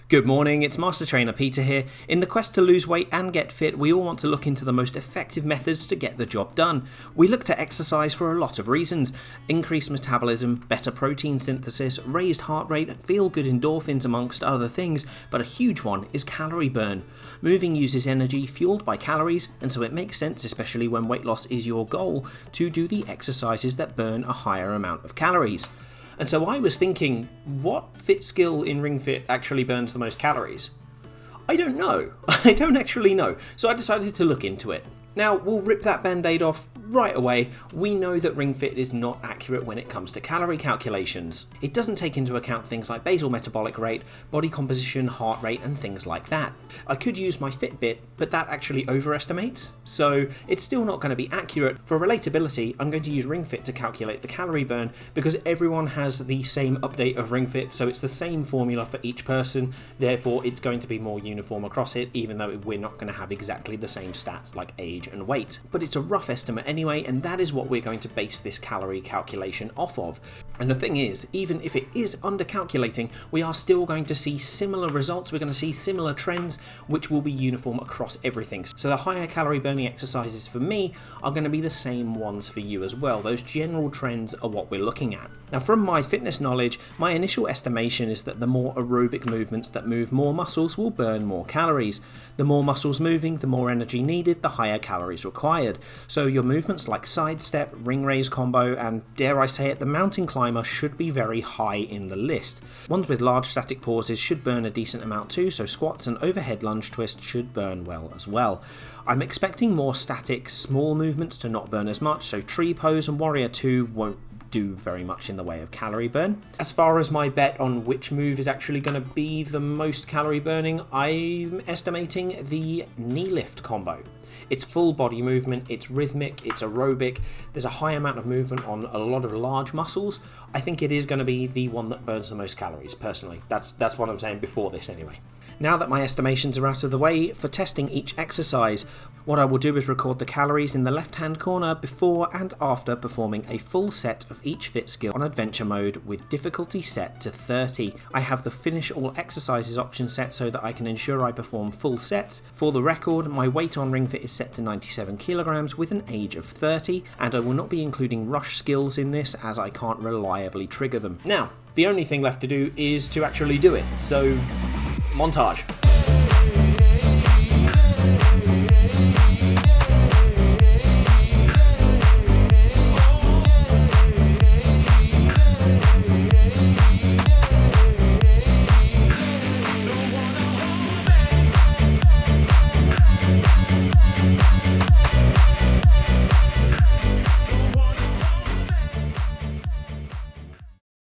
Good morning, it's Master Trainer Peter here. In the quest to lose weight and get fit, we all want to look into the most effective methods to get the job done. We look to exercise for a lot of reasons. Increased metabolism, better protein synthesis, raised heart rate, feel-good endorphins amongst other things, but a huge one is calorie burn. Moving uses energy fueled by calories, and so it makes sense, especially when weight loss is your goal, to do the exercises that burn a higher amount of calories. And so I was thinking, what fit skill in Ring Fit actually burns the most calories? I don't know. I don't actually know. So I decided to look into it. Now, we'll rip that band-aid off right away. We know that Ring Fit is not accurate when it comes to calorie calculations. It doesn't take into account things like basal metabolic rate, body composition, heart rate, and things like that. I could use my Fitbit, but that actually overestimates, so it's still not going to be accurate. For relatability, I'm going to use Ring Fit to calculate the calorie burn because everyone has the same update of Ring Fit, so it's the same formula for each person. Therefore, it's going to be more uniform across it, even though we're not going to have exactly the same stats like age and weight. But it's a rough estimate anyway, and that is what we're going to base this calorie calculation off of. And the thing is, even if it is under-calculating, we are still going to see similar results. We're going to see similar trends, which will be uniform across everything. So the higher calorie burning exercises for me are going to be the same ones for you as well. Those general trends are what we're looking at. Now, from my fitness knowledge, my initial estimation is that the more aerobic movements that move more muscles will burn more calories. The more muscles moving, the more energy needed, the higher calories required. So your movements like sidestep, ring raise combo, and dare I say it, the mountain climber should be very high in the list. Ones with large static pauses should burn a decent amount too, so squats and overhead lunge twist should burn well as well. I'm expecting more static, small movements to not burn as much, so tree pose and warrior 2 won't do very much in the way of calorie burn. As far as my bet on which move is actually going to be the most calorie burning, I'm estimating the knee lift combo. It's full body movement, it's rhythmic, it's aerobic, there's a high amount of movement on a lot of large muscles. I think it is going to be the one that burns the most calories, personally. That's what I'm saying before this anyway. Now that my estimations are out of the way, for testing each exercise, what I will do is record the calories in the left-hand corner before and after performing a full set of each fit skill on adventure mode with difficulty set to 30. I have the finish all exercises option set so that I can ensure I perform full sets. For the record, my weight on Ring Fit is set to 97 kilograms with an age of 30, and I will not be including rush skills in this as I can't reliably trigger them. Now, the only thing left to do is to actually do it, so montage.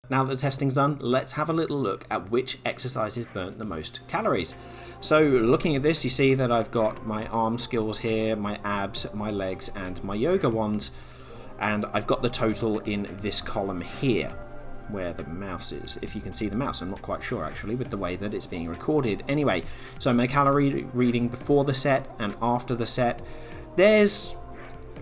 Now that the testing's done, let's have a little look at which exercises burnt the most calories. So looking at this, you see that I've got my arm skills here, my abs, my legs, and my yoga ones. And I've got the total in this column here, where the mouse is. If you can see the mouse, I'm not quite sure actually with the way that it's being recorded. Anyway, so my calorie reading before the set and after the set.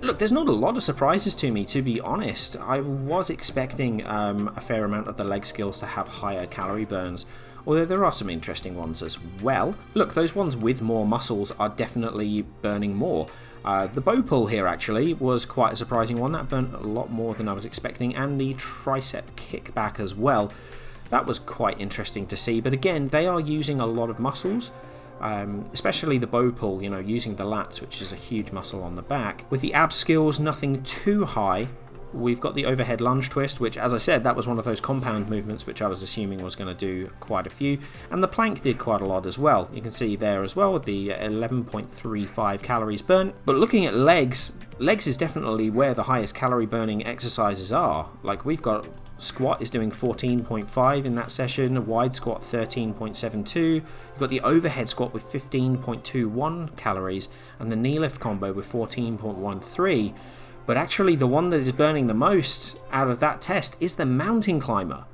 Look, there's not a lot of surprises to me, to be honest. I was expecting a fair amount of the leg skills to have higher calorie burns, although there are some interesting ones as well. Look, those ones with more muscles are definitely burning more. The bow pull here actually was quite a surprising one. That burnt a lot more than I was expecting, and the tricep kickback as well. That was quite interesting to see, but again, they are using a lot of muscles. Especially the bow pull, using the lats, which is a huge muscle on the back. With the ab skills, nothing too high. We've got the overhead lunge twist, which, as I said, that was one of those compound movements which I was assuming was going to do quite a few. And the plank did quite a lot as well. You can see there as well with the 11.35 calories burnt. But looking at legs is definitely where the highest calorie burning exercises are. Like, we've got squat is doing 14.5 in that session, wide squat 13.72, you've got the overhead squat with 15.21 calories, and the knee lift combo with 14.13. But actually the one that is burning the most out of that test is the mountain climber.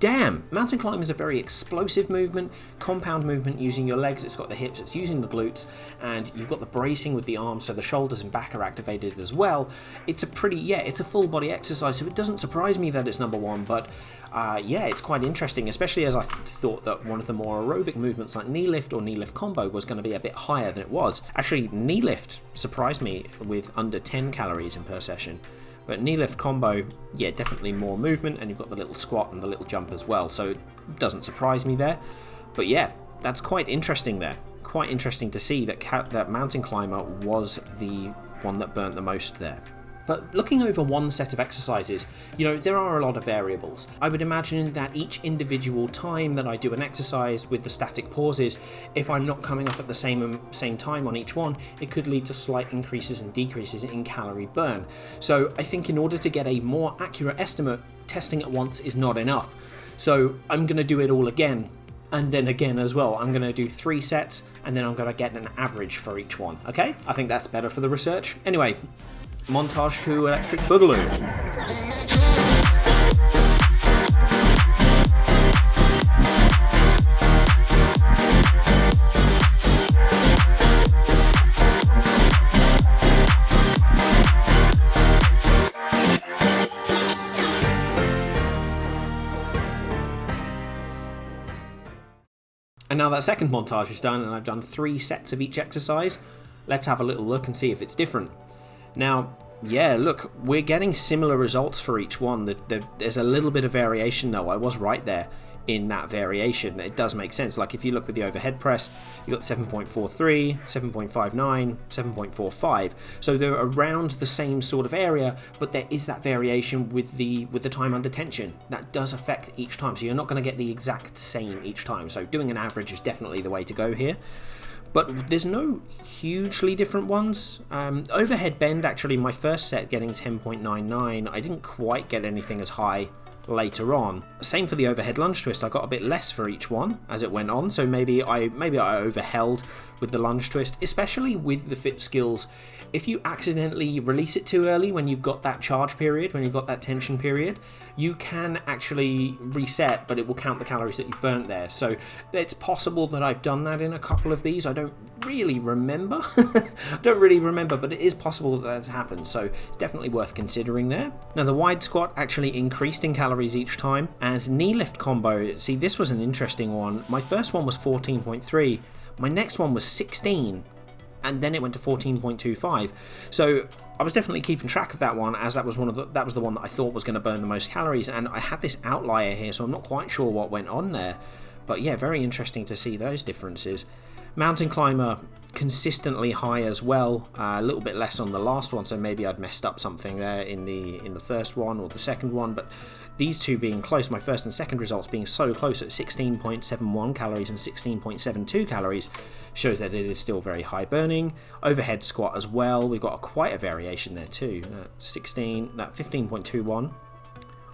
Damn! Mountain climb is a very explosive movement, compound movement using your legs. It's got the hips, it's using the glutes, and you've got the bracing with the arms, so the shoulders and back are activated as well. It's a full body exercise, so it doesn't surprise me that it's number one, but yeah, it's quite interesting, especially as I thought that one of the more aerobic movements like knee lift or knee lift combo was going to be a bit higher than it was. Actually, knee lift surprised me with under 10 calories in per session. But knee lift combo, yeah, definitely more movement, and you've got the little squat and the little jump as well, so it doesn't surprise me there. But yeah, that's quite interesting there. Quite interesting to see that that mountain climber was the one that burnt the most there. But looking over one set of exercises, there are a lot of variables. I would imagine that each individual time that I do an exercise with the static pauses, if I'm not coming up at the same time on each one, it could lead to slight increases and decreases in calorie burn. So I think in order to get a more accurate estimate, testing at once is not enough. So I'm going to do it all again, and then again as well. I'm going to do 3 sets, and then I'm going to get an average for each one, okay? I think that's better for the research. Anyway, Montage to Electric Boogaloo. And now that second montage is done and I've done 3 sets of each exercise, let's have a little look and see if it's different. Now, yeah, look, we're getting similar results for each one. There's a little bit of variation though. I was right there in that variation. It does make sense. Like if you look with the overhead press, you've got 7.43, 7.59, 7.45. So they're around the same sort of area, but there is that variation with the time under tension. That does affect each time. So you're not going to get the exact same each time. So doing an average is definitely the way to go here. But there's no hugely different ones. Overhead bend, actually, my first set getting 10.99, I didn't quite get anything as high later on. Same for the overhead lunge twist, I got a bit less for each one as it went on, so maybe I overheld with the lunge twist, especially with the fit skills. If you accidentally release it too early when you've got that charge period, when you've got that tension period, you can actually reset, but it will count the calories that you've burnt there. So it's possible that I've done that in a couple of these. I don't really remember. But it is possible that that's happened. So it's definitely worth considering there. Now the wide squat actually increased in calories each time, and knee lift combo, see, this was an interesting one. My first one was 14.3. My next one was 16. And then it went to 14.25. So I was definitely keeping track of that one, as that was the one that I thought was going to burn the most calories, and I had this outlier here, so I'm not quite sure what went on there. But yeah, very interesting to see those differences. Mountain climber consistently high as well, a little bit less on the last one, so maybe I'd messed up something there in the first one or the second one, but these two being close, my first and second results being so close at 16.71 calories and 16.72 calories, shows that it is still very high burning. Overhead squat as well, we've got quite a variation there too, 15.21.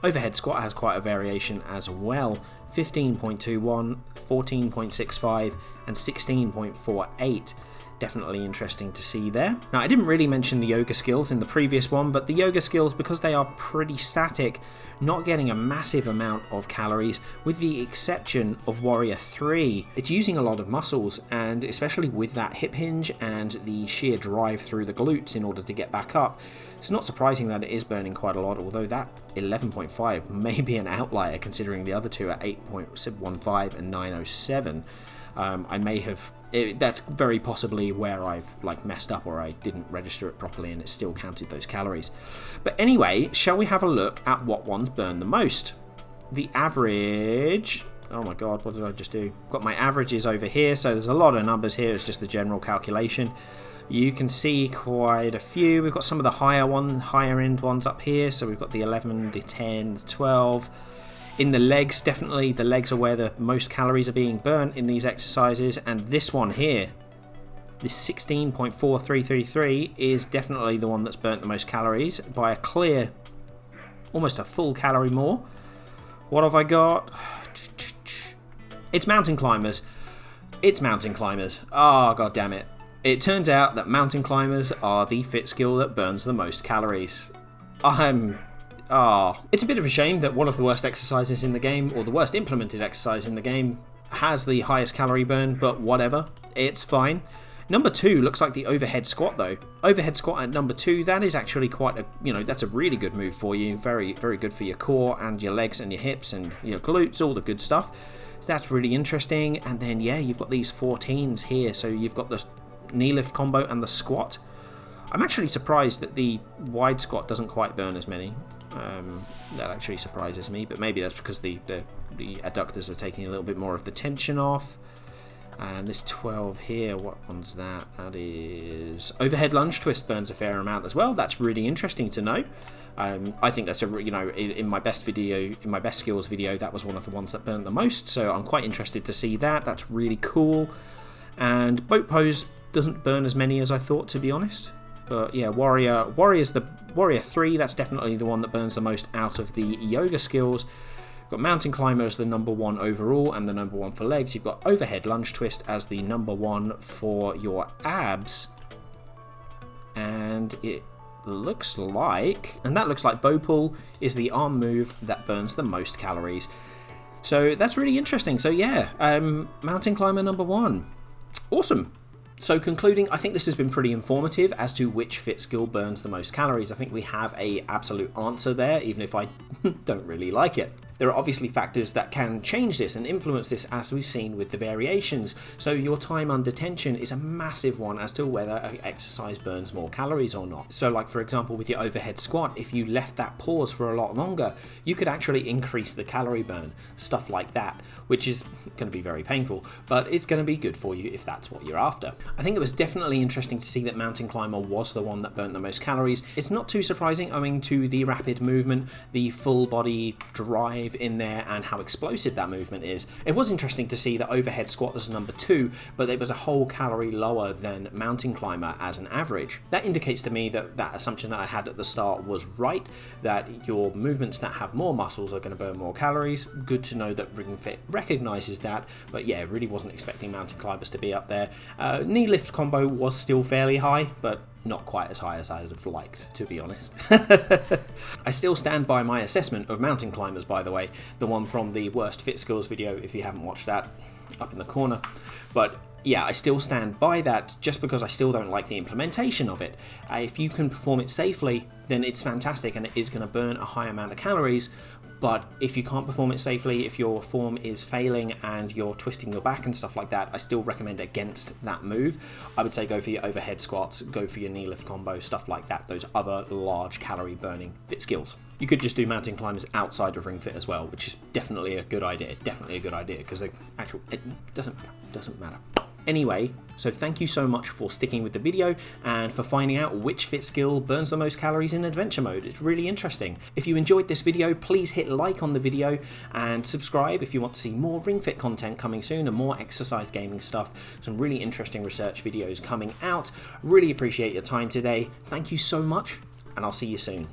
Overhead squat has quite a variation as well, 15.21, 14.65 and 16.48. Definitely interesting to see there. Now, I didn't really mention the yoga skills in the previous one, but the yoga skills, because they are pretty static, not getting a massive amount of calories, with the exception of Warrior 3. It's using a lot of muscles, and especially with that hip hinge and the sheer drive through the glutes in order to get back up, it's not surprising that it is burning quite a lot, although that 11.5 may be an outlier considering the other two are 8.15 and 9.07. I may have... that's very possibly where I've messed up, or I didn't register it properly and it still counted those calories. But anyway, shall we have a look at what ones burn the most? The average... oh my god, what did I just do? I've got my averages over here, so there's a lot of numbers here. It's just the general calculation. You can see quite a few. We've got some of the higher end ones up here. So we've got the 11, the 10, the 12. In the legs, definitely the legs are where the most calories are being burnt in these exercises, and this one here, this 16.4333, is definitely the one that's burnt the most calories by a clear, almost a full calorie more. What have I got? It's mountain climbers. It's mountain climbers. Oh, god damn it. It turns out that mountain climbers are the fit skill that burns the most calories. It's a bit of a shame that one of the worst exercises in the game, or the worst implemented exercise in the game, has the highest calorie burn, but whatever, it's fine. Number 2 looks like the overhead squat though. Overhead squat at number 2, that is actually quite a, that's a really good move for you. Very, very good for your core and your legs and your hips and your glutes, all the good stuff. That's really interesting. And then, yeah, you've got these 14s here. So you've got the knee lift combo and the squat. I'm actually surprised that the wide squat doesn't quite burn as many. That actually surprises me, but maybe that's because the adductors are taking a little bit more of the tension off. And this 12 here, what one's that? That is overhead lunge twist, burns a fair amount as well. That's really interesting to know. I think that's in my best skills video, that was one of the ones that burnt the most. So I'm quite interested to see that. That's really cool. And boat pose doesn't burn as many as I thought, to be honest. But yeah, Warrior 3. That's definitely the one that burns the most out of the yoga skills. Got Mountain Climber as the number 1 overall and the number 1 for legs. You've got Overhead Lunge Twist as the number 1 for your abs. And it looks like, bow pull is the arm move that burns the most calories. So that's really interesting. So yeah, Mountain Climber number 1. Awesome. So concluding, I think this has been pretty informative as to which fit skill burns the most calories. I think we have a absolute answer there, even if I don't really like it. There are obviously factors that can change this and influence this, as we've seen with the variations. So your time under tension is a massive one as to whether an exercise burns more calories or not. So like for example with your overhead squat, if you left that pause for a lot longer, you could actually increase the calorie burn, stuff like that, which is going to be very painful, but it's going to be good for you if that's what you're after. I think it was definitely interesting to see that Mountain Climber was the one that burnt the most calories. It's not too surprising owing to the rapid movement, the full body drive in there, and how explosive that movement is. It was interesting to see that overhead squat was number 2, but it was a whole calorie lower than Mountain Climber as an average. That indicates to me that that assumption that I had at the start was right, that your movements that have more muscles are going to burn more calories. Good to know that Ring Fit recognizes that, but yeah, really wasn't expecting Mountain Climbers to be up there. Knee lift combo was still fairly high, but not quite as high as I'd have liked, to be honest. I still stand by my assessment of Mountain Climbers, by the way, the one from the worst fit skills video, if you haven't watched that, up in the corner. But yeah, I still stand by that just because I still don't like the implementation of it. If you can perform it safely, then it's fantastic and it is going to burn a high amount of calories. But if you can't perform it safely, if your form is failing and you're twisting your back and stuff like that, I still recommend against that move. I would say go for your overhead squats, go for your knee lift combo, stuff like that, those other large calorie burning fit skills. You could just do Mountain Climbers outside of Ring Fit as well, which is definitely a good idea, because it doesn't matter. Anyway, so thank you so much for sticking with the video and for finding out which fit skill burns the most calories in adventure mode. It's really interesting. If you enjoyed this video, please hit like on the video and subscribe if you want to see more Ring Fit content coming soon and more exercise gaming stuff. Some really interesting research videos coming out. Really appreciate your time today. Thank you so much, and I'll see you soon.